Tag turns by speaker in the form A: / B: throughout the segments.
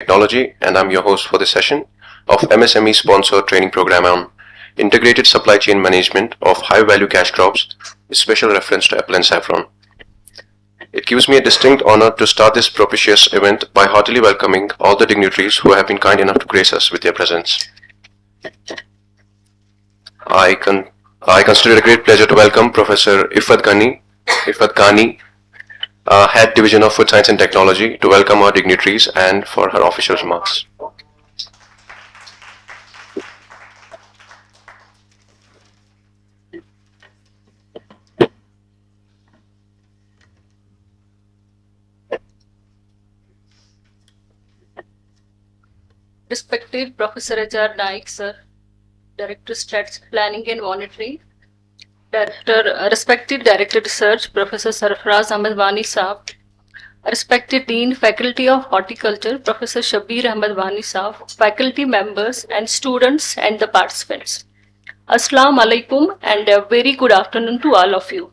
A: Technology, and I'm your host for this session of MSME sponsored training program on integrated supply chain management of high value cash crops with special reference to apple and saffron. It gives me a distinct honor to start this propitious event by heartily welcoming all the dignitaries who have been kind enough to grace us with their presence. I consider it a great pleasure to welcome Professor Ifat Ghani, Head Division of Food Science and Technology, to welcome our dignitaries and for her official remarks.
B: Respected Professor H.R. Naik, sir, Director Strategic Planning and Monitoring, Respected Director Research, Professor Sarfraz Ahmed Wani Saab, Respected Dean, Faculty of Horticulture, Professor Shabir Ahmed Wani Saab, faculty members and students and the participants. Assalamu alaikum and a very good afternoon to all of you.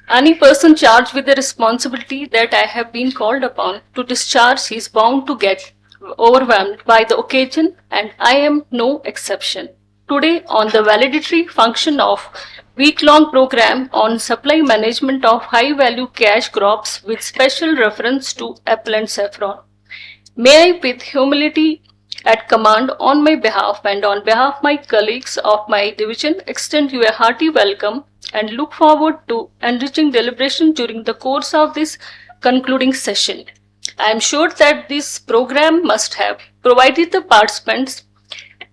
B: Any person charged with the responsibility that I have been called upon to discharge is bound to get overwhelmed by the occasion, and I am no exception. Today, on the validatory function of week-long program on supply management of high-value cash crops with special reference to apple and saffron, may I with humility at command on my behalf and on behalf of my colleagues of my division extend you a hearty welcome and look forward to enriching deliberation during the course of this concluding session. I am sure that this program must have provided the participants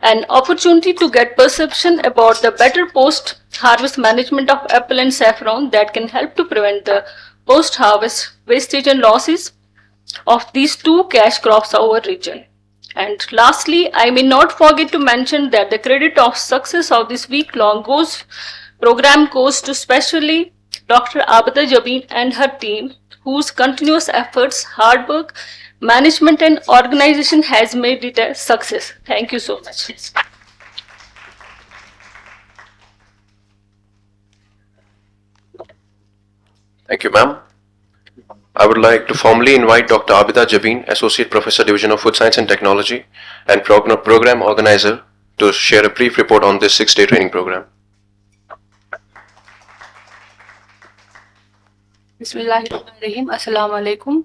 B: an opportunity to get perception about the better post-harvest management of apple and saffron that can help to prevent the post-harvest wastage and losses of these two cash crops of our region. And lastly, I may not forget to mention that the credit of success of this week-long program goes to specially Dr. Abida Jabin and her team, whose continuous efforts, hard work, management and organization has made it a success. Thank you so much.
A: Thank you, ma'am. I would like to formally invite Dr. Abida Jabin, Associate Professor, Division of Food Science and Technology and Program Organizer, to share a brief report on this 6-day training program.
C: Bismillahirrahmanirrahim. Assalamu alaikum.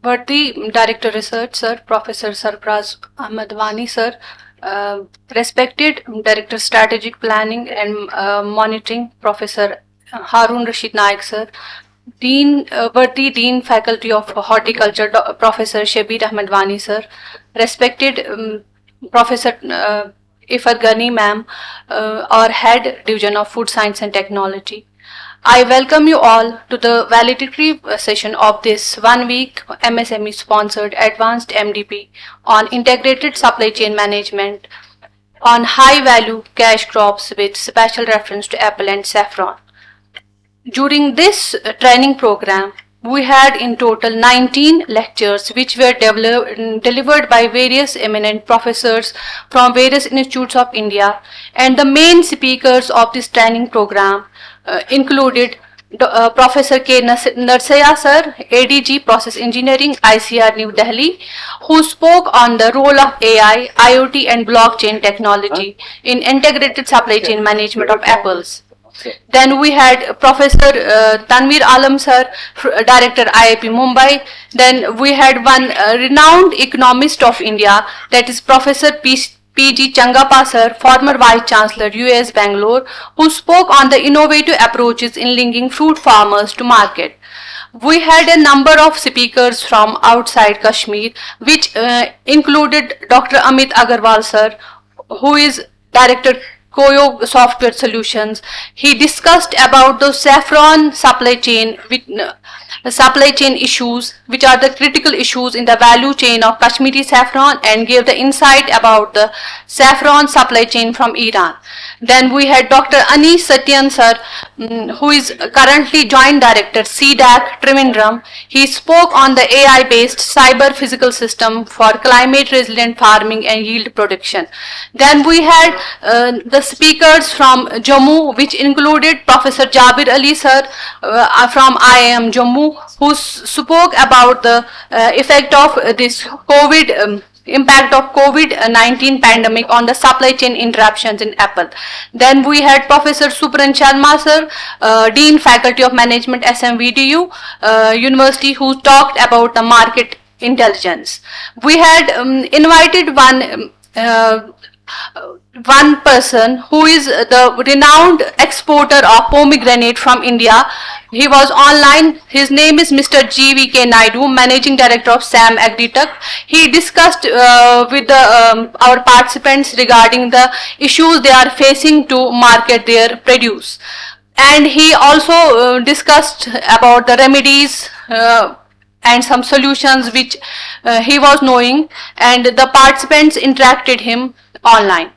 C: Worthy Director Research, Sir, Professor Sarfraz Ahmed Wani, Sir, respected Director Strategic Planning and Monitoring, Professor Harun Rashid Naik, Sir, Worthy Dean, Faculty of Horticulture, Professor Shabir Ahmed Wani, Sir, respected Professor Ifat Ghani, Ma'am, our Head Division of Food Science and Technology. I welcome you all to the valedictory session of this 1-week MSME sponsored Advanced MDP on integrated supply chain management on high value cash crops with special reference to apple and saffron. During this training program, we had in total 19 lectures which were delivered by various eminent professors from various institutes of India, and the main speakers of this training program included Professor K. Narsaya, Sir, ADG Process Engineering, ICR New Delhi, who spoke on the role of AI, IoT and blockchain technology in integrated supply chain management of apples. Then we had Professor Tanveer Alam, Sir, Director IIP Mumbai. Then we had one renowned economist of India, that is Professor P.G. Changappa, Sir, former Vice Chancellor, US Bangalore, who spoke on the innovative approaches in linking fruit farmers to market. We had a number of speakers from outside Kashmir, which included Dr. Amit Agarwal, Sir, who is Director Koyo Software Solutions. He discussed about the saffron supply chain issues, which are the critical issues in the value chain of Kashmiri saffron, and gave the insight about the saffron supply chain from Iran. Then we had Dr. Anish Satyan, Sir, who is currently Joint Director, CDAC, Trivandrum. He spoke on the AI-based cyber physical system for climate-resilient farming and yield production. Then we had the speakers from Jammu, which included Professor Jabir Ali, Sir, from IIM Jammu, Murmu, who spoke about the effect of this impact of COVID-19 pandemic on the supply chain interruptions in Apple. Then we had Professor Supran Sharma sir, Dean Faculty of Management SMVDU University, who talked about the market intelligence. We had invited one person who is the renowned exporter of pomegranate from India. He was online. His name is Mr. GVK Naidu, Managing Director of SAM Agritech. He discussed with our participants regarding the issues they are facing to market their produce. And he also discussed about the remedies and some solutions which he was knowing, and the participants interacted him online.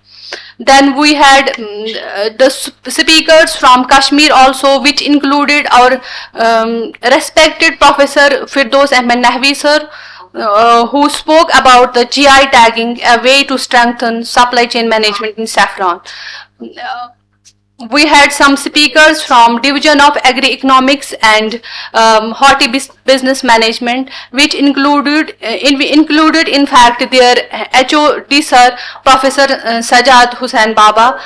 C: Then we had the speakers from Kashmir also, which included our respected Professor Firdaus Ahmed Nahvi sir, who spoke about the GI tagging, a way to strengthen supply chain management in saffron. We had some speakers from Division of Agri-Economics and Horti-Business Management, which included in fact their HOD sir, Professor Sajad Hussain Baba,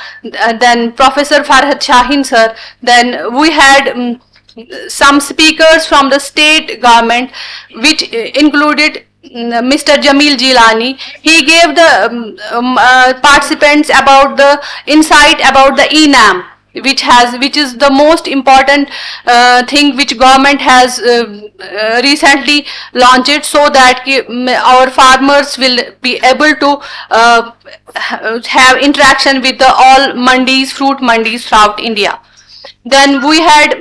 C: then Professor Farhad Shahin sir. Then we had some speakers from the state government, which included Mr. Jamil Jilani. He gave the participants about the insight about the ENAM, which is the most important thing which government has recently launched, so that our farmers will be able to have interaction with the all mandis, fruit mandis throughout India. Then we had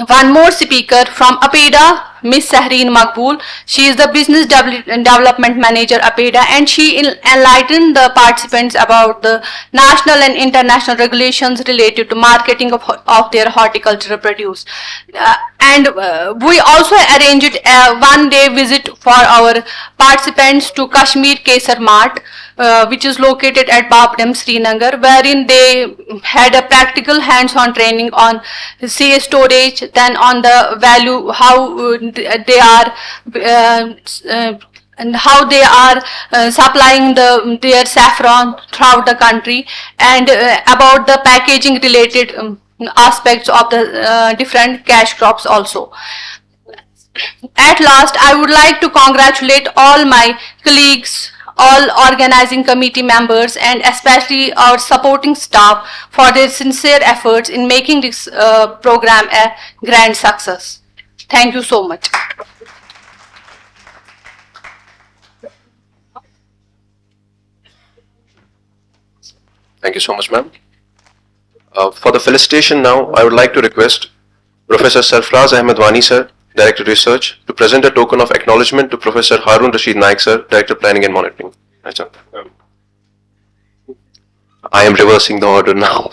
C: one more speaker from APEDA, Miss Sahreen Maqbool. She is the Business Development Manager APEDA, and she enlightened the participants about the national and international regulations related to marketing of their horticultural produce. And we also arranged a one-day visit for our participants to Kashmir Kesar Mart, which is located at Babdam, Srinagar, wherein they had a practical hands-on training on CA storage, then on the value, how they are and how they are supplying their saffron throughout the country, and about the packaging related aspects of the different cash crops also. At last, I would like to congratulate all my colleagues, all organizing committee members, and especially our supporting staff for their sincere efforts in making this program a grand success. Thank you so much.
A: Thank you so much, ma'am. For the felicitation now, I would like to request Professor Sarfraz Ahmed Wani sir, Director Research, to present a token of acknowledgement to Professor Harun Rashid Naik sir, Director Planning and Monitoring. I am reversing the order now.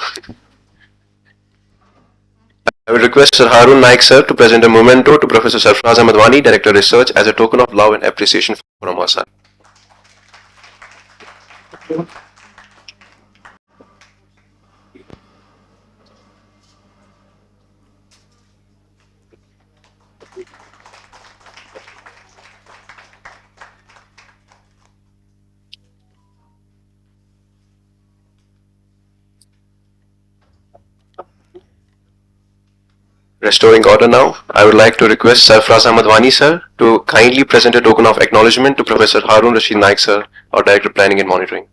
A: I will request Sir Harun Naik sir to present a memento to Professor Sarfraz Ahmed Wani, Director Research, as a token of love and appreciation from our side. Restoring order now, I would like to request Sarfraz Ahmed Wani sir to kindly present a token of acknowledgement to Professor Harun Rashid Naik sir, our Director Planning and Monitoring.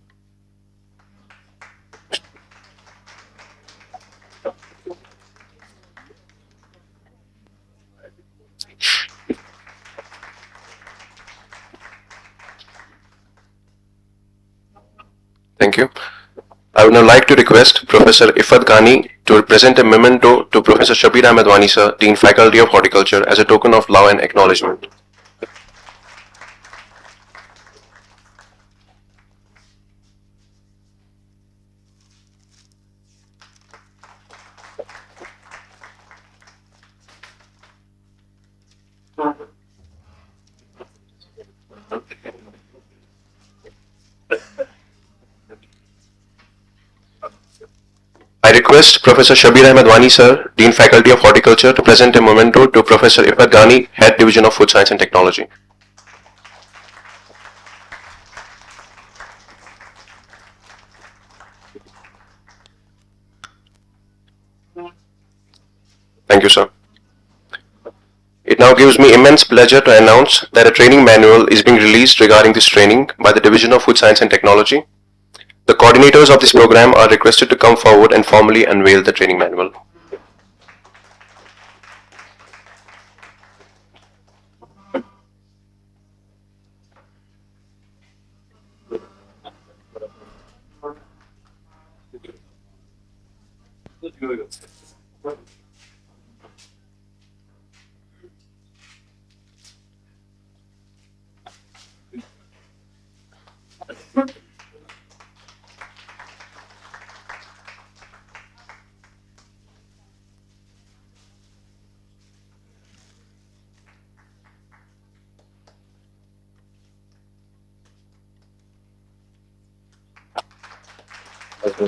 A: Thank you. I would now like to request Professor Ifat Ghani to present a memento to Professor Shabir Ahmed Wani sir, Dean Faculty of Horticulture, as a token of love and acknowledgement. I request Professor Shabir Ahmed Wani sir Dean Faculty of Horticulture, to present a memento to Professor Ifat Ghani, Head Division of Food Science and Technology. Thank you, sir. It now gives me immense pleasure to announce that a training manual is being released regarding this training by the Division of Food Science and Technology. The coordinators of this program are requested to come forward and formally unveil the training manual.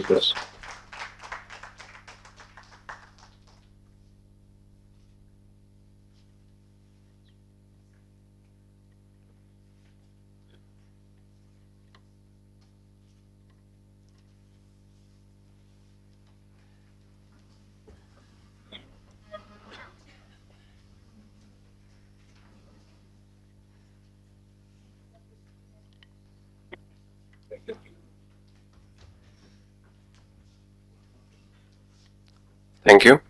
A: Yes. Thank you.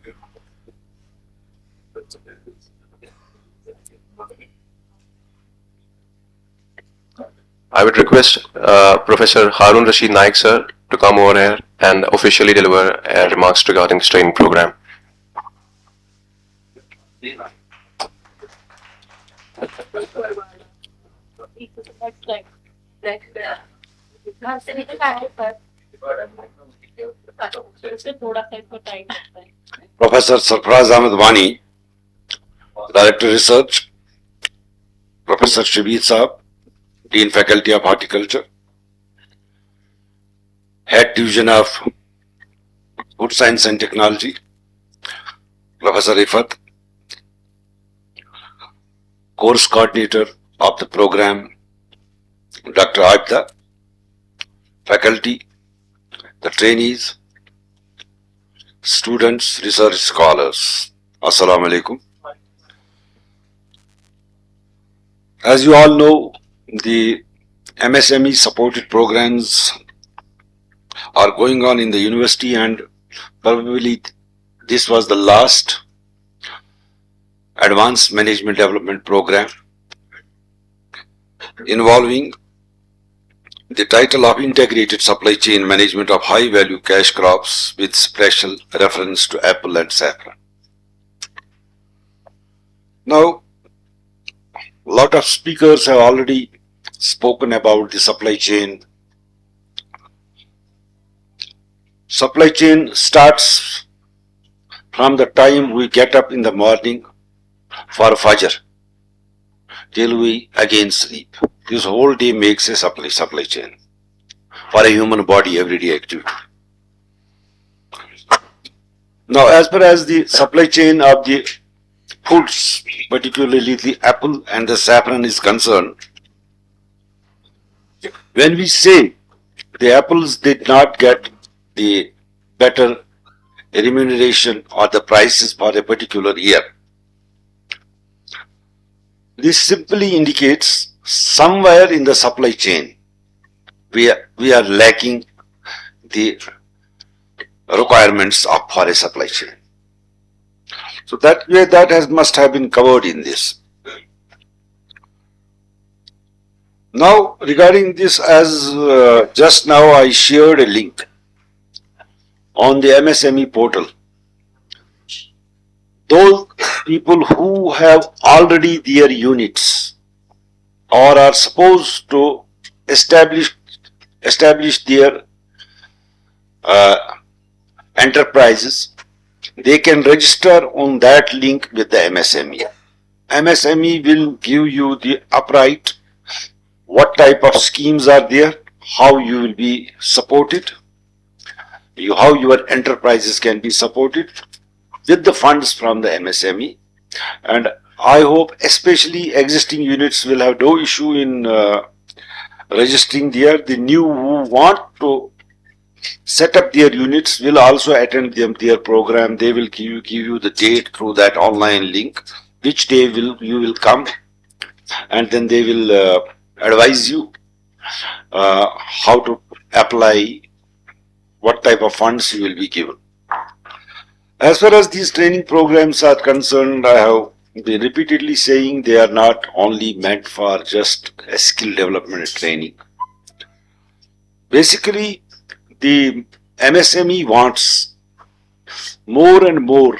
A: I would request Professor Harun Rashid Naik sir to come over here and officially deliver remarks regarding this training program.
D: Professor Sarfraz Ahmed Wani, Director Research, Professor Shabir Saab, Dean Faculty of Horticulture, Head Division of Food Science and Technology, Professor Ifat, Course Coordinator of the program, Dr. Aibda, Faculty, the trainees, students, research scholars. Assalamu alaikum. As you all know, the MSME supported programs are going on in the university, and probably this was the last advanced management development program involving the title of Integrated Supply Chain Management of High Value Cash Crops with special reference to apple and saffron. Now, a lot of speakers have already spoken about the supply chain. Supply chain starts from the time we get up in the morning for Fajr till we again sleep. This whole day makes a supply chain for a human body, everyday activity. Now, as far as the supply chain of the foods, particularly the apple and the saffron is concerned, when we say the apples did not get the better remuneration or the prices for a particular year, this simply indicates somewhere in the supply chain we are lacking the requirements for a supply chain. So that must have been covered in this. Now, regarding this, as just now I shared a link on the MSME portal. Those people who have already their units or are supposed to establish their enterprises, they can register on that link with the MSME. MSME will give you the upright what type of schemes are there, how you will be supported, how your enterprises can be supported. with the funds from the MSME, and I hope especially existing units will have no issue in registering there. The new who want to set up their units will also attend their program. They will give you the date through that online link, which day you will come, and then they will advise you how to apply, what type of funds you will be given. As far as these training programs are concerned, I have been repeatedly saying they are not only meant for just a skill development training. Basically, the MSME wants more and more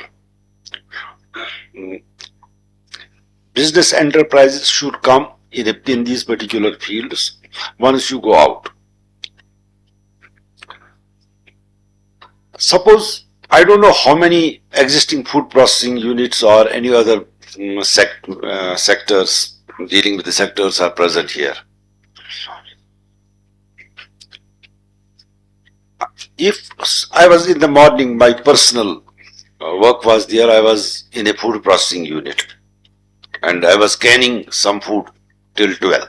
D: business enterprises should come in these particular fields once you go out. Suppose, I don't know how many existing food processing units or any other sectors dealing with the sectors are present here. If I was in the morning, my personal work was there, I was in a food processing unit and I was scanning some food till 12.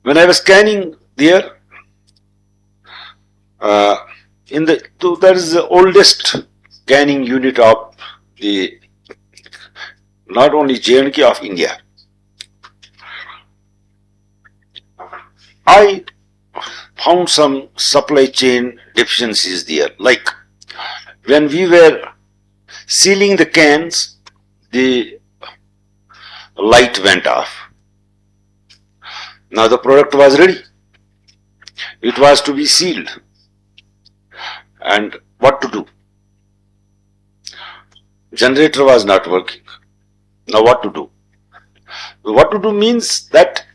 D: When I was scanning there, that is the oldest scanning unit of the not only J&K, of India. I found some supply chain deficiencies there, like when we were sealing the cans, the light went off. Now the product was ready, it was to be sealed, and what to do? Generator was not working. Now what to do? What to do means that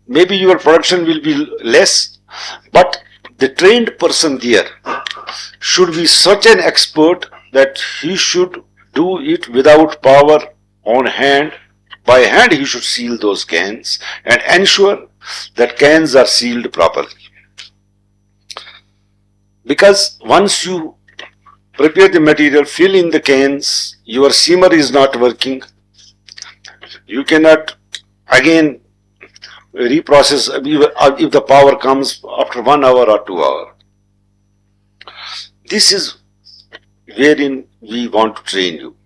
D: maybe your production will be less, but the trained person there should be such an expert that he should do it without power on hand. By hand he should seal those cans and ensure that cans are sealed properly. Because once you prepare the material, fill in the cans, your simmer is not working, you cannot again reprocess if the power comes after 1 hour or 2 hours. This is wherein we want to train you.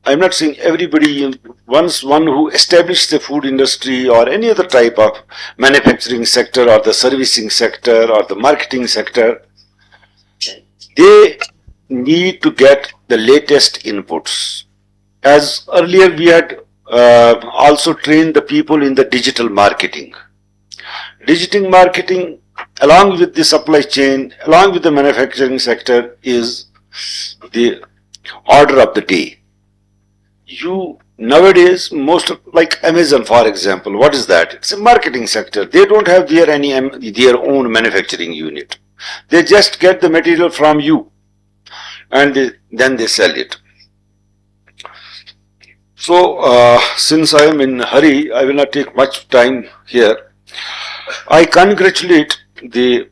D: I am not saying everybody, once one who established the food industry or any other type of manufacturing sector or the servicing sector or the marketing sector, they need to get the latest inputs. As earlier we had also trained the people in the digital marketing. Digital marketing, along with the supply chain, along with the manufacturing sector, is the order of the day. You nowadays, most of, like Amazon for example, what is that? It's a marketing sector. They don't have their own manufacturing unit. They just get the material from you and then they sell it. So, since I am in a hurry, I will not take much time here. I congratulate the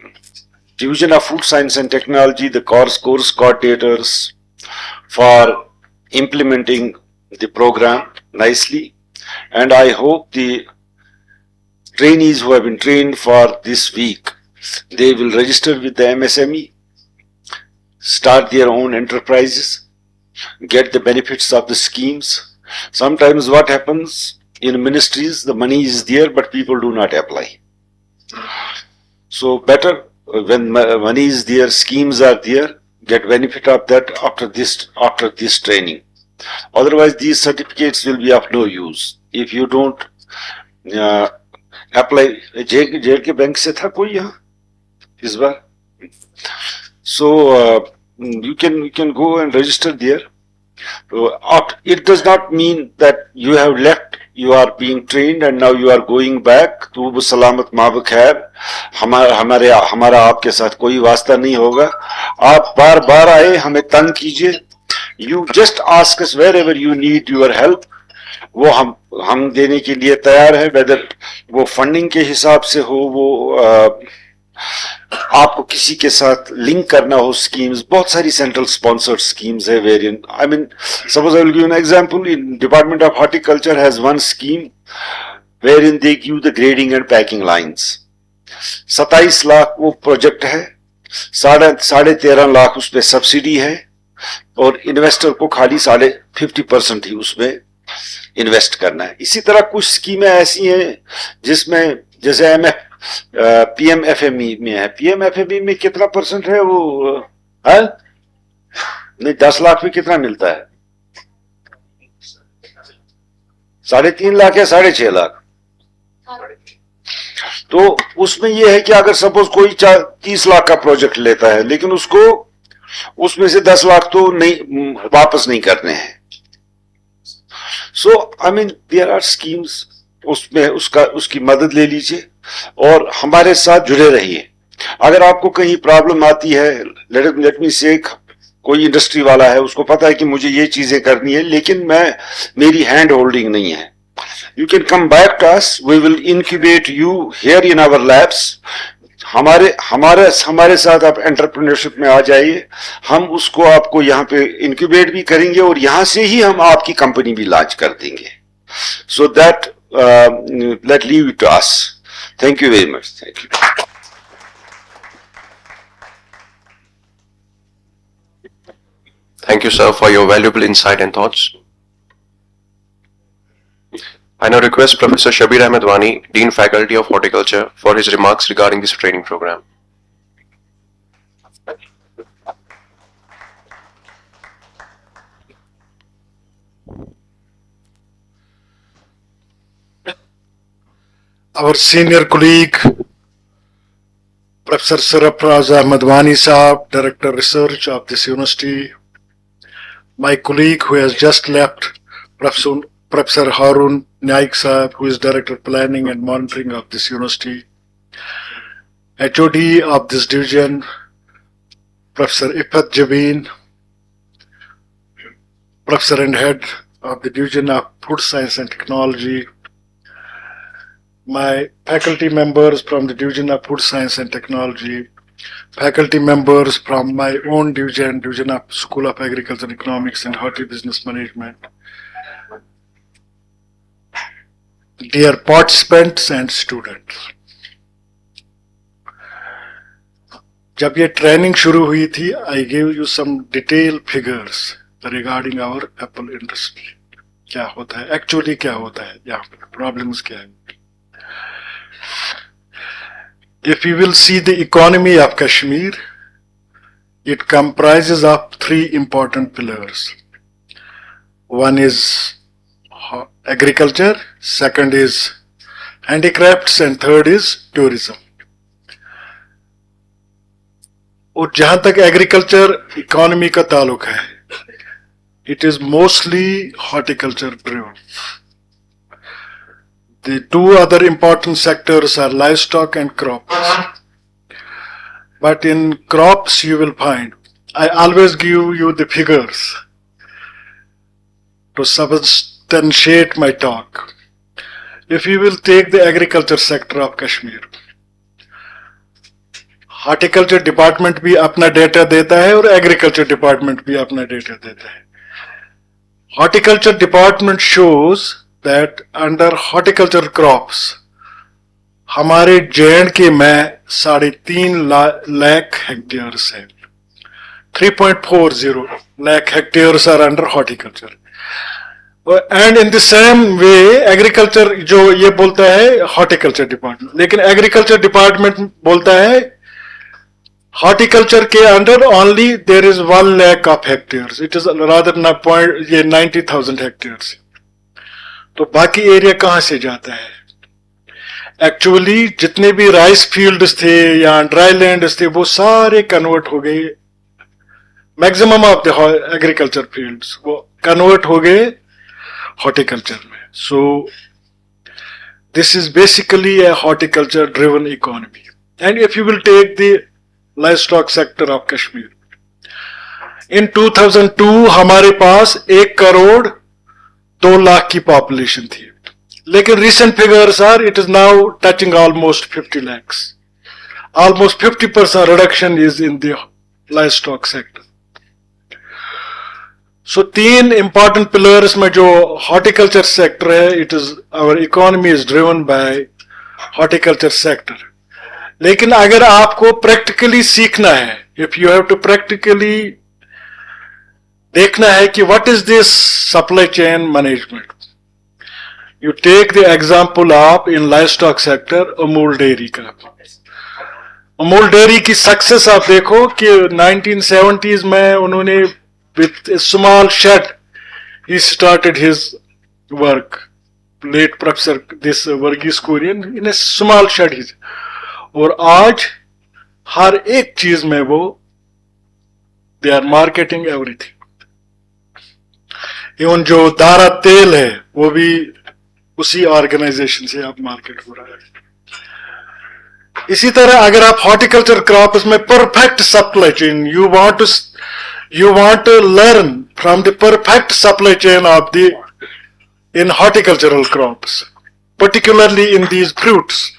D: Division of Food Science and Technology, the course coordinators, for implementing the program nicely, and I hope the trainees who have been trained for this week, they will register with the MSME, start their own enterprises, get the benefits of the schemes. Sometimes what happens in ministries, the money is there but people do not apply. So better when money is there, schemes are there, get benefit of that after this training. Otherwise these certificates will be of no use if you don't apply. जेल के bank से था कोई यहाँ इस बार? So you can go and register there. It does not mean that you have left, you are being trained and now you are going back. तो सलामत माबखैर, हमारा आपके साथ कोई वास्ता नहीं होगा. आप बार बार आए, हमें तंग कीजिए. You just ask us wherever you need your help. वो हम देने के लिए तैयार है, whether वो फंडिंग के हिसाब से हो, वो आपको किसी के साथ लिंक करना हो स्कीम्स, बहुत सारी सेंट्रल स्पॉन्सर्ड स्कीम्स है wherein, I mean suppose I will give an example, in department of horticulture has one scheme wherein they give the grading and packing lines. 27 lakh वो प्रोजेक्ट है, 13.5 लाख उस पर सब्सिडी है, और इन्वेस्टर को खाली 50% ही उसमें इन्वेस्ट करना है। इसी तरह कुछ स्कीमें ऐसी हैं जिसमें जैसे PMFME में है, PMFME में कितना परसेंट है वो है? नहीं, 10 लाख में कितना मिलता है? 3.5 लाख या 6.5 लाख। तो उसमें यह है कि अगर सपोज कोई 30 लाख का प्रोजेक्ट लेता है, लेकिन उसको उसमें से 10 लाख तो नहीं वापस नहीं करने हैं। So I mean there are schemes, उसमें उसकी मदद ले लीजिए और हमारे साथ जुड़े रहिए। अगर आपको कहीं प्रॉब्लम आती है, लेट मी से, कोई इंडस्ट्री वाला है, उसको पता है कि मुझे ये चीजें करनी है लेकिन मेरी हैंड होल्डिंग नहीं है, you can come back to us, we will incubate you here in our labs। हमारे साथ आप एंटरप्रेन्योरशिप में आ जाइए, हम उसको आपको यहाँ पे इंक्यूबेट भी करेंगे और यहाँ से ही हम आपकी कंपनी भी लॉन्च कर देंगे। So that let leave it to us. Thank you very much. Thank you.
A: Thank you, sir, for your valuable insight and thoughts. I now request Professor Shabir Ahmed Wani, Dean Faculty of Horticulture, for his remarks regarding this training program.
E: Our senior colleague, Professor Sarfraz Ahmed Wani Saab, Director Research of this university, my colleague who has just left, Professor Harun Naik Saab, who is Director Planning and Monitoring of this university, HOD of this division, Professor Ifat Jabin, Professor and Head of the Division of Food Science and Technology, my faculty members from the Division of Food Science and Technology, faculty members from my own Division of School of Agriculture Economics and Horti Business Management, dear participants and students. जब ये training शुरू हुई थी, I gave you some detailed figures regarding our apple industry. क्या होता है, actually क्या होता है, यहाँ पर प्रॉब्लम्स क्या है. If you will see the economy of Kashmir, it comprises of 3 important pillars. One is agriculture, second is handicrafts, and third is tourism. और जहां तक एग्रीकल्चर इकोनॉमी का ताल्लुक है, it is mostly horticulture driven. The 2 other important sectors are livestock and crops. But in crops you will find, I always give you the figures to substantiate my talk. If you will take the agriculture sector of Kashmir, horticulture department भी अपना data देता है और agriculture department भी अपना data देता है. Horticulture department shows that under horticulture crops हमारे J&K में 3.5 लाख हेक्टेयर्स है. 3.40 lakh hectares are under horticulture. And in the same way agriculture जो ये बोलता है horticulture department, लेकिन agriculture department बोलता है horticulture के under only there is 1 lakh of hectares. It is rather 90,000 hectares. तो बाकी एरिया कहाँ से जाता है? एक्चुअली जितने भी राइस फील्ड्स थे या ड्राई लैंड्स थे वो सारे कन्वर्ट हो गए, maximum of the agriculture fields वो कन्वर्ट हो गए हॉर्टिकल्चर में. So this is basically a horticulture driven economy. And if you will take the livestock sector of Kashmir, in 2002 हमारे पास 1 करोड़ 2 लाख की पॉपुलेशन थी, लेकिन recent figures are it is now touching almost 50 lakhs. almost 50% reduction is in the livestock sector. So तीन important pillars में जो horticulture sector है, it is our economy is driven by horticulture sector. लेकिन अगर आपको practically सीखना है, if you have to practically देखना है कि what is this supply chain management, you take the example of in livestock sector Amul dairy का. अमूल डेयरी की सक्सेस आप देखो कि 1970s में उन्होंने with a small shed he started his work. Late professor this Varghese Kurian in a small shed. और आज हर एक चीज में वो they are marketing everything. Even जो दारा तेल है वो भी उसी ऑर्गेनाइजेशन से आप मार्केट हो रहा है. इसी तरह अगर आप हॉर्टिकल्चर क्रॉप्स में perfect supply chain you want to learn from the perfect supply chain of the in horticultural crops, particularly in these fruits.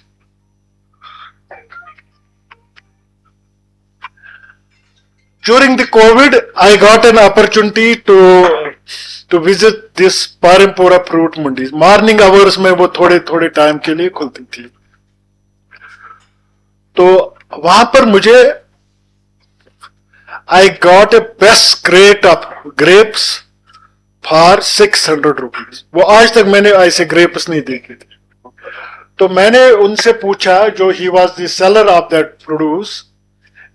E: During the COVID, I got an opportunity to visit this Parampura fruit mandis. Morning hours में वो थोड़े time के लिए खुलती थी. तो वहां पर मुझे I got a best crate of grapes for 600 rupees. वो आज तक मैंने ऐसे grapes नहीं देखे थे. तो मैंने उनसे पूछा, जो he was the seller of that produce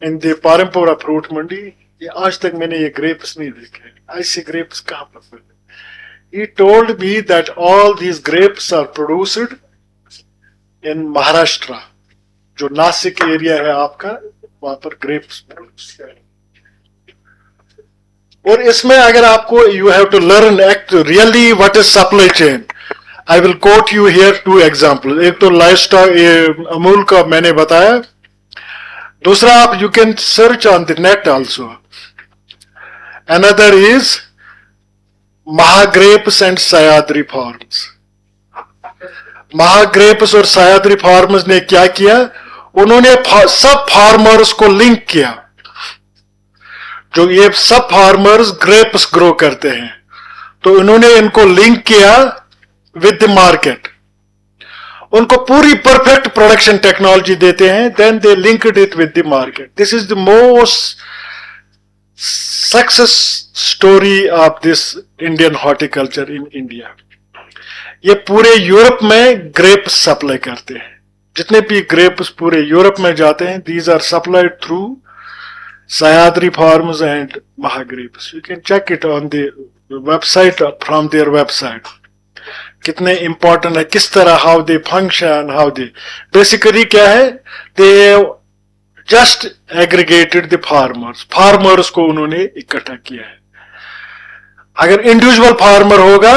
E: in the Parampura fruit mandi, आज तक मैंने ये grapes नहीं देखे. ऐसे grapes कहाँ पर मिले? He told me that all these grapes are produced in Maharashtra. जो नासिक एरिया है आपका, वहां पर grapes produce. और इसमें अगर आपको you have to learn really what is supply chain. I will quote you here two examples. एक तो livestock अमूल का मैंने बताया. दूसरा आप you can search on the net also. Another is Mahagrapes and Sayadri Farms. Mahagrapes और Sayadri Farms ने क्या किया? उन्होंने सब फार्मर्स को लिंक किया. जो ये सब फार्मर्स ग्रेप्स ग्रो करते हैं, तो इन्होंने इनको लिंक किया विद द मार्केट. उनको पूरी परफेक्ट प्रोडक्शन टेक्नोलॉजी देते हैं, then they linked it with the market. This is the most success story of this Indian horticulture in India. ये पूरे यूरोप में ग्रेप्स सप्लाई करते हैं. जितने भी ग्रेप्स पूरे यूरोप में जाते हैं, these are supplied through Sayadri Farms and Mahagrapes. You can check it on the website, from their website. कितने important है, किस तरह, how they function, how they basically क्या है, they just aggregated the farmers. Farmers को उन्होंने इकट्ठा किया है. अगर individual farmer होगा,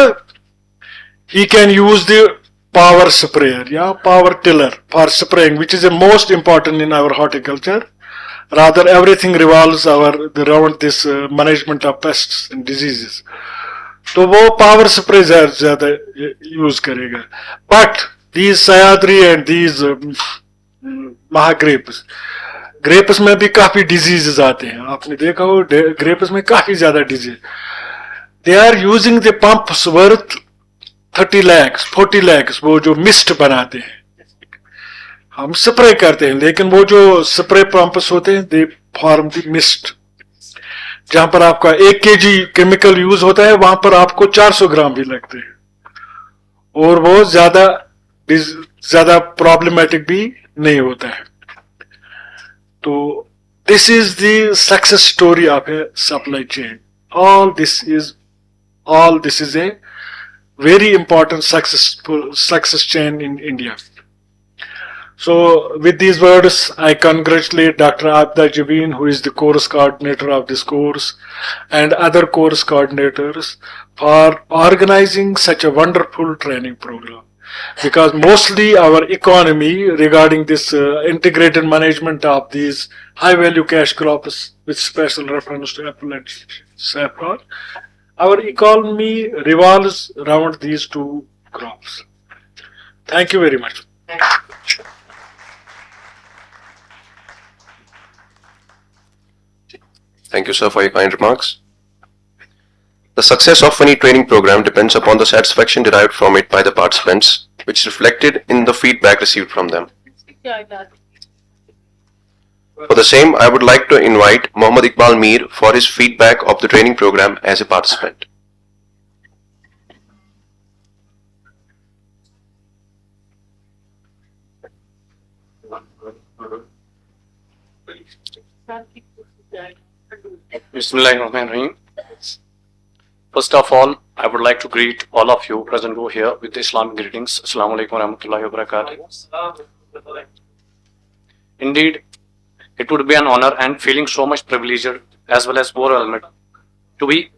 E: he can use the power sprayer या power tiller for spraying, which is the most important in our horticulture. Rather, everything revolves around this management of pests and diseases. तो वो power spray ज़्यादा use करेगा. But these Sayadri and these Mahagrapes, grapes में भी काफी diseases आते हैं. आपने देखा हो, grapes में काफी ज़्यादा disease. They are using the pumps worth 30 lakhs, 40 lakhs, वो जो mist बनाते हैं. हम स्प्रे करते हैं, लेकिन वो जो स्प्रे पंप्स होते हैं, दे फॉर्म द मिस्ट. जहां पर आपका 1 kg केमिकल यूज होता है, वहां पर आपको 400 ग्राम भी लगते हैं. और वो ज्यादा प्रॉब्लमेटिक भी नहीं होता है. तो this is the success story of A supply chain. All this is a very important success chain in India. So, with these words, I congratulate Dr. Abda Jabin, who is the course coordinator of this course, and other course coordinators for organizing such a wonderful training program. Because mostly our economy regarding this integrated management of these high-value cash crops with special reference to apple and saffron, our economy revolves around these two crops. Thank you very much.
A: Thank you, sir, for your kind remarks. The success of any training program depends upon the satisfaction derived from it by the participants, which is reflected in the feedback received from them. For the same, I would like to invite Mohammad Iqbal Mir for his feedback of the training program as a participant.
F: Bismillahirrahmanirrahim. First of all, I would like to greet all of you present over here with Islamic greetings. Assalamu alaikum warahmatullahi wabarakatuh. Indeed, it would be an honor and feeling so much privileged as well as overwhelmed to be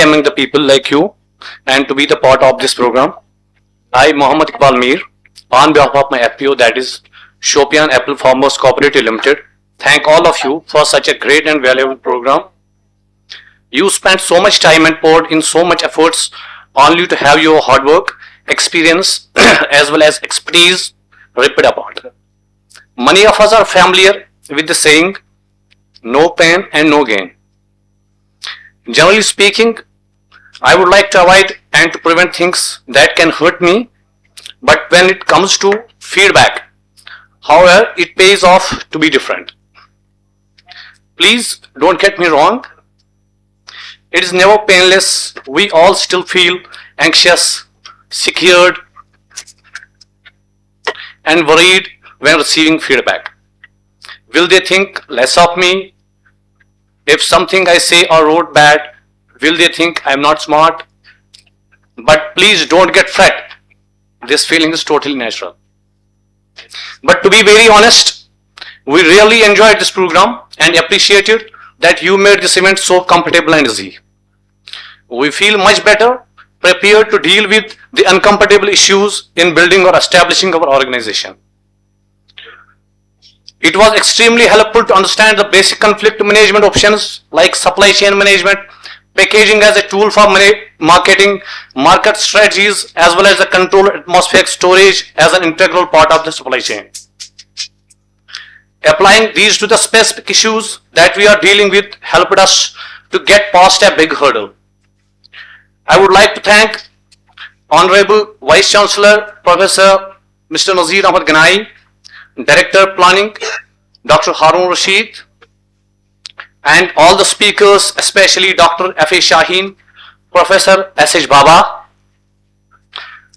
F: among the people like you and to be the part of this program. I, Mohammad Iqbal Mir, on behalf of my FPO, that is Shopian Apple Farmers Cooperative Limited, thank all of you for such a great and valuable program. You spent so much time and poured in so much efforts only to have your hard work, experience, as well as expertise ripped apart. Many of us are familiar with the saying, no pain and no gain. Generally speaking, I would like to avoid and to prevent things that can hurt me, but when it comes to feedback, however, it pays off to be different. Please don't get me wrong. It is never painless. We all still feel anxious, scared, and worried when receiving feedback. Will they think less of me? If something I say or wrote bad, will they think I'm not smart? But please don't get fret. This feeling is totally natural. But to be very honest, we really enjoyed this program and appreciated that you made this event so comfortable and easy. We feel much better prepared to deal with the uncomfortable issues in building or establishing our organization. It was extremely helpful to understand the basic conflict management options like supply chain management, packaging as a tool for marketing, market strategies, as well as the controlled atmospheric storage as an integral part of the supply chain. Applying these to the specific issues that we are dealing with helped us to get past a big hurdle. I would like to thank Honorable Vice Chancellor Professor Mr. Nazir Ahmad Ganai, Director Planning Dr. Harun Rashid, and all the speakers, especially Dr. F.A. Shaheen, Professor S.H. Baba,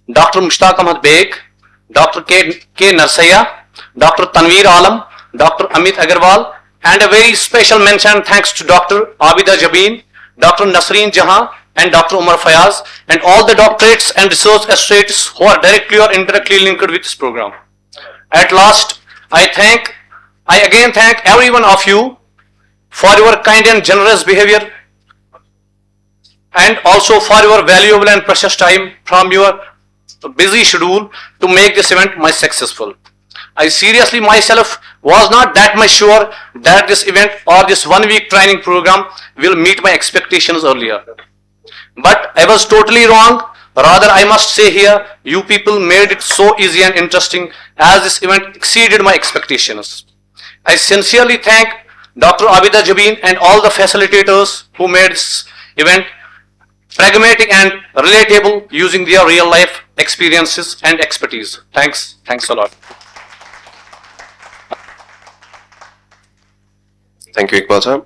F: Dr. Mushtaq Ahmad Beg, Dr. K. Narsaya, Dr. Tanveer Alam, Dr. Amit Agarwal, and a very special mention thanks to Dr. Abida Jabin, Dr. Nasreen Jahan, and Dr. Umar Fayaz, and all the doctorates and research associates who are directly or indirectly linked with this program. At last, I again thank every one of you for your kind and generous behavior and also for your valuable and precious time from your busy schedule to make this event much successful. I seriously myself was not that much sure that this event or this 1 week training program will meet my expectations earlier. But I was totally wrong. Rather, I must say here, you people made it so easy and interesting as this event exceeded my expectations. I sincerely thank Dr. Abida Jabin and all the facilitators who made this event pragmatic and relatable using their real life experiences and expertise. Thanks a lot.
A: Thank you, Iqbal sir.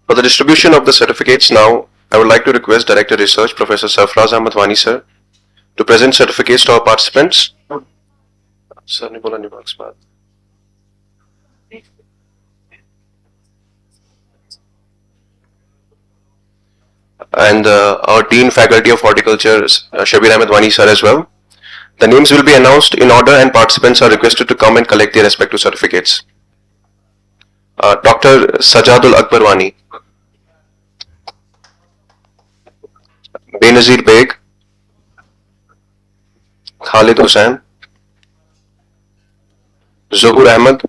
A: For the distribution of the certificates now, I would like to request Director Research Professor Sarfraz Ahmad Wani sir to present certificates to our participants. Sir, ne bola nahi marks baat. And our Dean Faculty of Horticulture, Shabir Ahmed Wani sir as well. The names will be announced in order and participants are requested to come and collect their respective certificates. Dr. Sajadul Akbar Wani, Benazir Beg, Khalid Hussain, Zuhur Ahmed,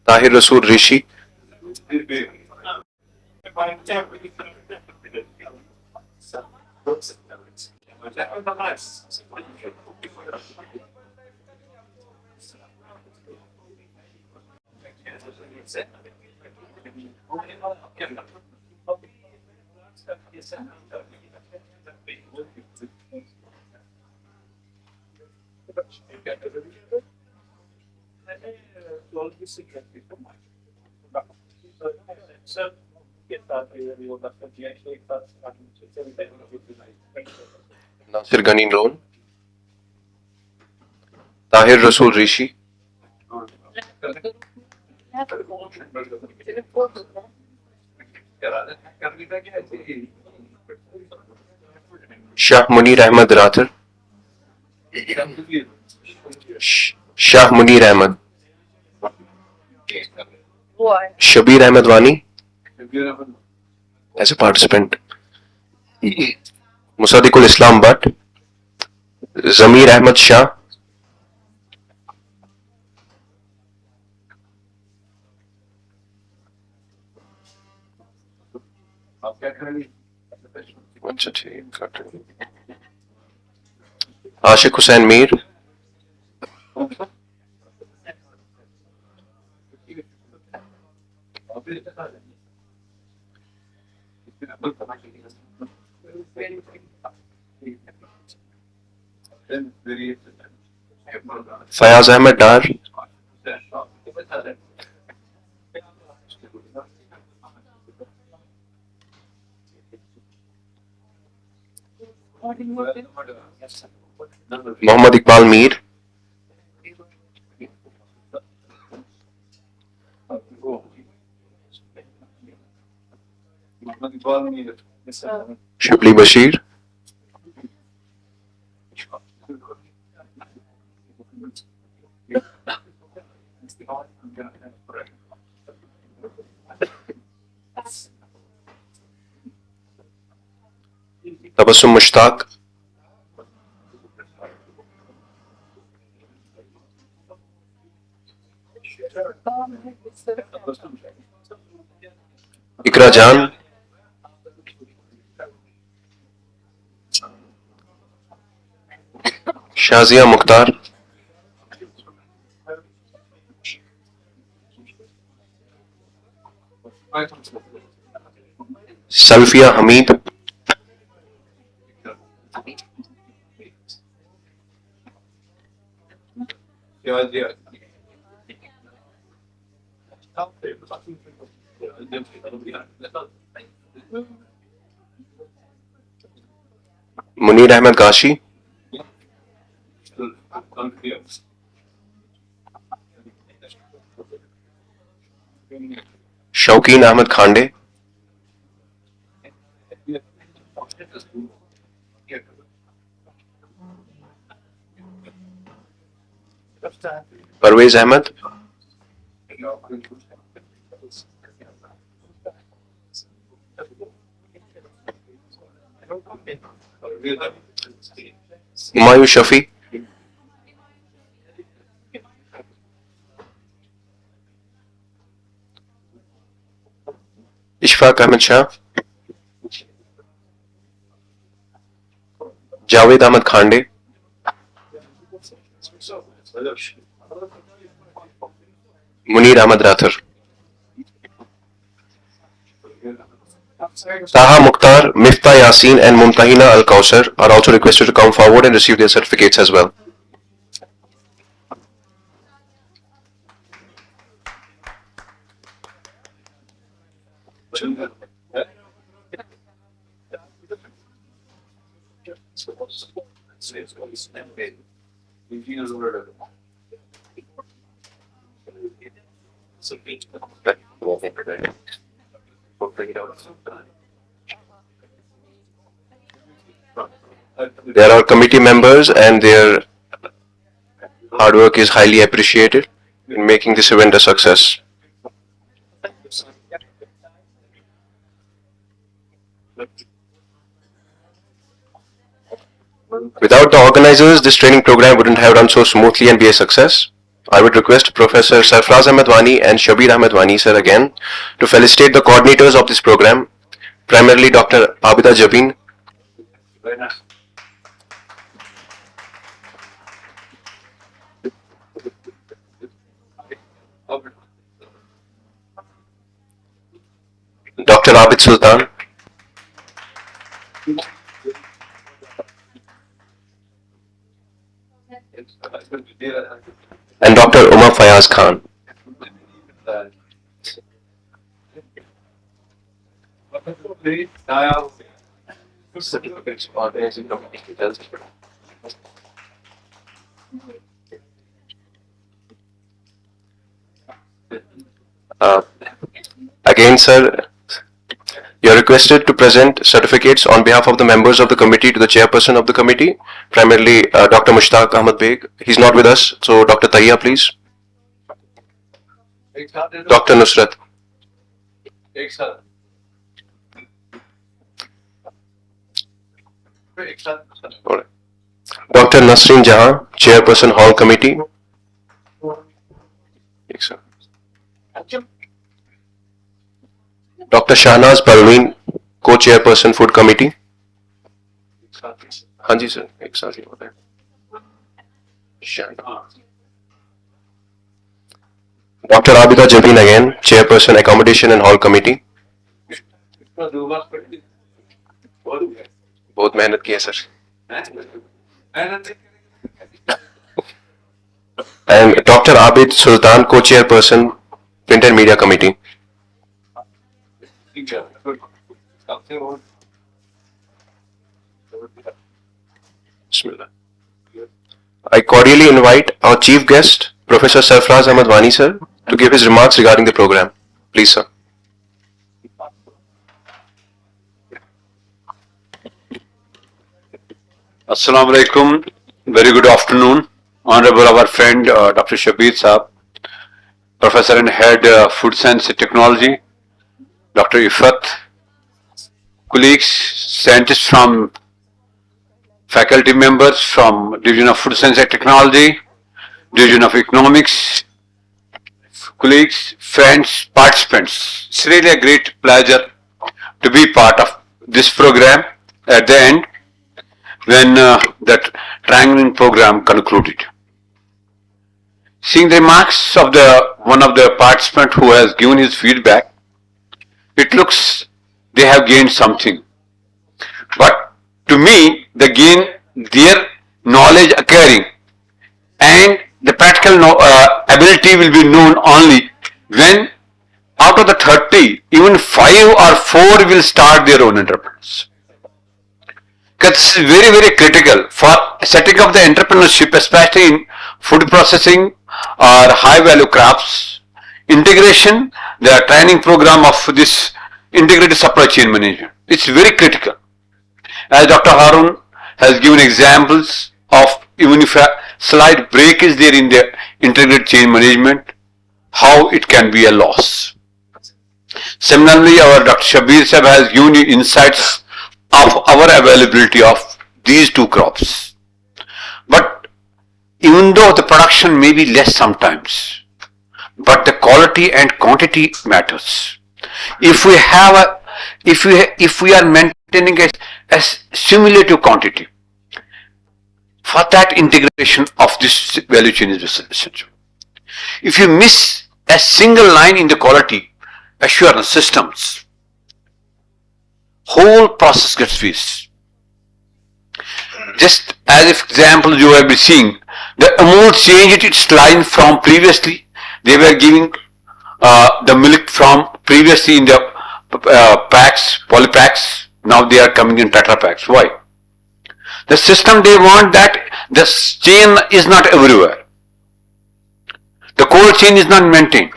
A: Tahir Rasool Rishi, Nasir Gani Loan, Tahir Rasool Rishi, Shah Munir Ahmad Rathar, Shah Munir Ahmad, Shabir Ahmed Wani as a participant, Musaddiqul Islam Butt, Zamir Ahmad Shah, Ashik Hussain Mir, Fayaz Ahmed Dar, Mohammad Iqbal Mir, Shibli Bashir, Tabassum Mushtaq, Ikra Jan, Shazia Mukhtar, Salfia Hamid, Munir Ahmed Gashi, Shauqeen Ahmed Khande, Parvez Ahmed, Humayun Shafi, Ishfaq Ahmed Shah, Javed Ahmed Khande, Munir Ahmed Rathar. Taha Mukhtar, Mifta Yasin and Mumtahina Al Kausar are also requested to come forward and receive their certificates as well. There are committee members and their hard work is highly appreciated in making this event a success. Without the organizers, this training program wouldn't have run so smoothly and be a success. I would request Professor Sarfraz Ahmed Wani and Shabir Ahmed Wani sir again to felicitate the coordinators of this program, primarily Dr. Abida Jabin. Dr. Abid Sultan. And Dr. Umar Fayaz Khan. Again, sir, you are requested to present certificates on behalf of the members of the committee to the chairperson of the committee, primarily Dr. Mushtaq Ahmed Beg. He's not with us, so Dr. Tayya, please. Dr. Nusrat. Alright. Dr. Nasreen Jahan, chairperson Hall Committee. Yes, sir. Dr. Shahnaz Parveen, co-chairperson Food Committee. हाँ जी sir, एक साथ ही होता है. Dr. Abida Jabin again, chairperson Accommodation and Hall Committee. बहुत मेहनत की है sir. And Dr. Abid Sultan, co-chairperson Print and Media Committee. Bismillah. I cordially invite our chief guest, Professor Sarfraz Ahmed Wani sir, to give his remarks regarding the program. Please, sir.
G: Assalamu alaikum. Very good afternoon. Honorable our friend Dr. Shabir Saab, Professor and Head Food Science and Technology, Dr. Ifat, colleagues, scientists from faculty members from Division of Food Science and Technology, Division of Economics, colleagues, friends, participants. It's really a great pleasure to be part of this program at the end when that training program concluded. Seeing the remarks of one of the participants who has given his feedback, it looks they have gained something. But to me, their knowledge acquiring and the practical ability will be known only when out of the 30, even 5 or 4 will start their own entrepreneurs. Because this is very, very critical for setting up the entrepreneurship, especially in food processing or high value crops. Integration, the training program of this integrated supply chain management. It's very critical. As Dr. Harun has given examples of even if a slight break is there in the integrated chain management, how it can be a loss. Similarly, our Dr. Shabir Sahab has given you insights of our availability of these two crops. But even though the production may be less sometimes, but the quality and quantity matters. If we are maintaining a cumulative quantity, for that integration of this value chain is essential. If you miss a single line in the quality assurance systems, whole process gets missed. Just as if example you have been seeing, the Amul changed its line from previously, they were giving the milk from previously in the packs, polypacks, now they are coming in Tetra packs. Why? The system they want that the chain is not everywhere. The cold chain is not maintained.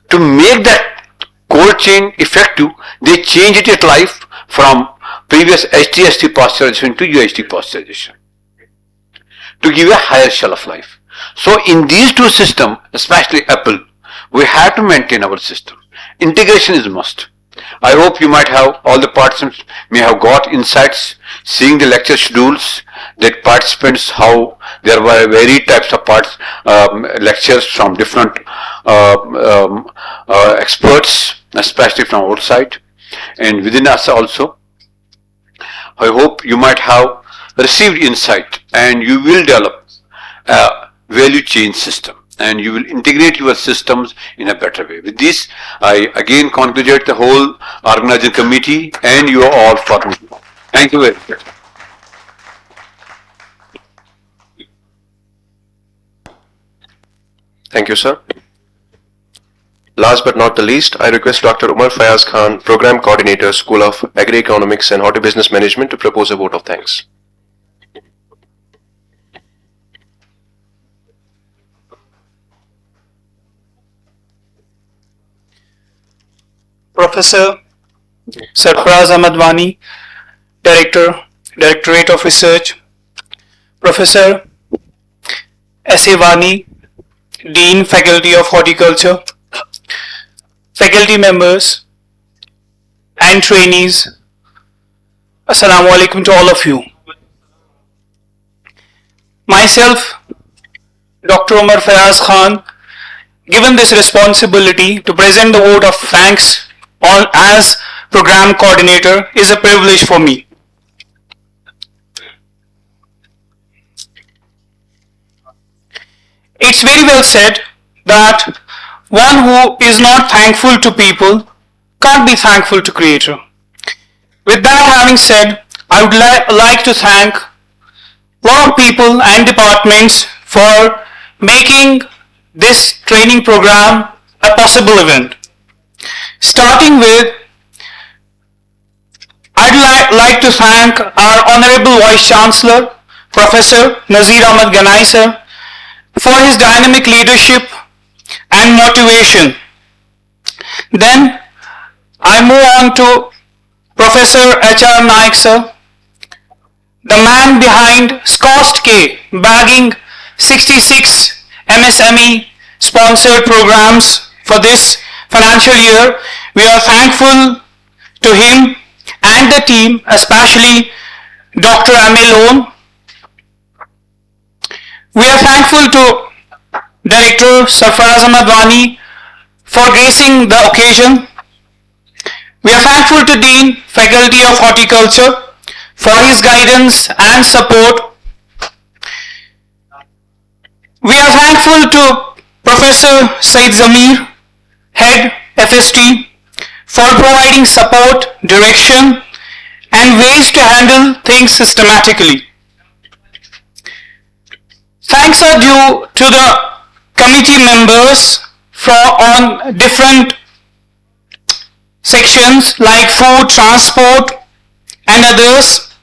G: To make that cold chain effective, they changed its life from previous HTST pasteurization to UHT pasteurization to give a higher shelf life. So in these two systems, especially Apple, we have to maintain our system. Integration is a must. I hope you might have, all the participants may have got insights, seeing the lecture schedules, that participants, how there were varied types of lectures from different experts, especially from outside and within us also. I hope you might have received insight and you will develop a value chain system and you will integrate your systems in a better way. With this, I again congratulate the whole organizing committee and you all for me. Thank you very much.
A: Thank you, sir. Last but not the least, I request Dr. Umar Fayaz Khan, Program Coordinator, School of Agri-Economics and Hortibusiness Management, to propose a vote of thanks.
H: Professor Sarfaraz Ahmad Wani, Director, Directorate of Research, Professor S.A. Wani, Dean, Faculty of Horticulture, faculty members and trainees, Assalamu alaikum to all of you. Myself, Dr. Umar Fayaz Khan, given this responsibility to present the vote of thanks as program coordinator is a privilege for me. It's very well said that one who is not thankful to people can't be thankful to Creator. With that having said, I would like to thank a lot of people and departments for making this training program a possible event. Starting with, I'd like to thank our Honorable Vice Chancellor, Professor Nazir Ahmad Ganai sir, for his dynamic leadership and motivation. Then I move on to Professor H.R. Naik sir, the man behind SKUAST-K, bagging 66 MSME sponsored programs for this financial year. We are thankful to him and the team, especially Dr. Amil Lone. We are thankful to Director Sarfaraz Ahmad Wani for gracing the occasion. We are thankful to Dean, Faculty of Horticulture, for his guidance and support. We are thankful to Professor Said Zamir, Head FST, for providing support, direction, and ways to handle things systematically. Thanks are due to the committee members on different sections like food, transport, and others,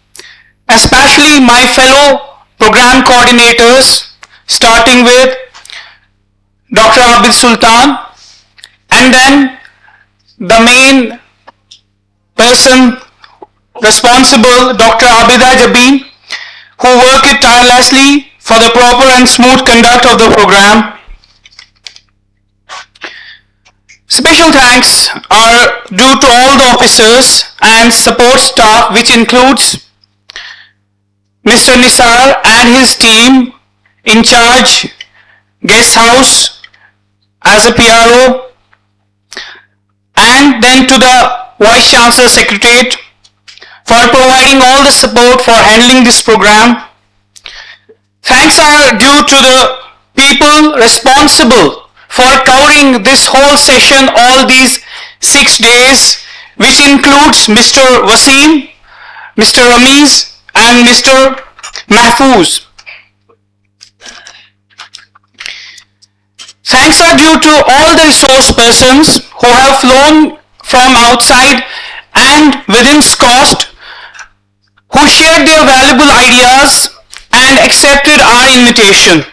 H: especially my fellow program coordinators, starting with Dr. Abid Sultan, and then the main person responsible, Dr. Abida Jabin, who worked tirelessly for the proper and smooth conduct of the program. Special thanks are due to all the officers and support staff, which includes Mr. Nisar and his team in charge, guest house as a PRO, and then to the Vice Chancellor Secretariat for providing all the support for handling this program. Thanks are due to the people responsible for covering this whole session, all these 6 days, which includes Mr. Wasim, Mr. Ramiz, and Mr. Mahfouz. Thanks are due to all the resource persons who have flown from outside and within SKUAST, who shared their valuable ideas and accepted our invitation.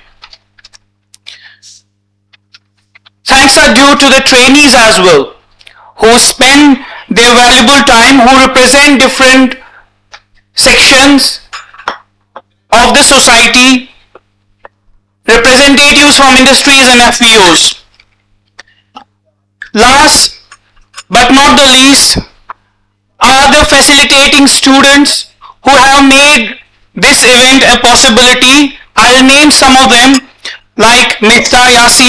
H: Thanks are due to the trainees as well, who spend their valuable time, who represent different sections of the society, representatives from industries and FBOs. Last but not the least, are the facilitating students who have made this event a possibility. I'll name some of them like Mr. Yasin.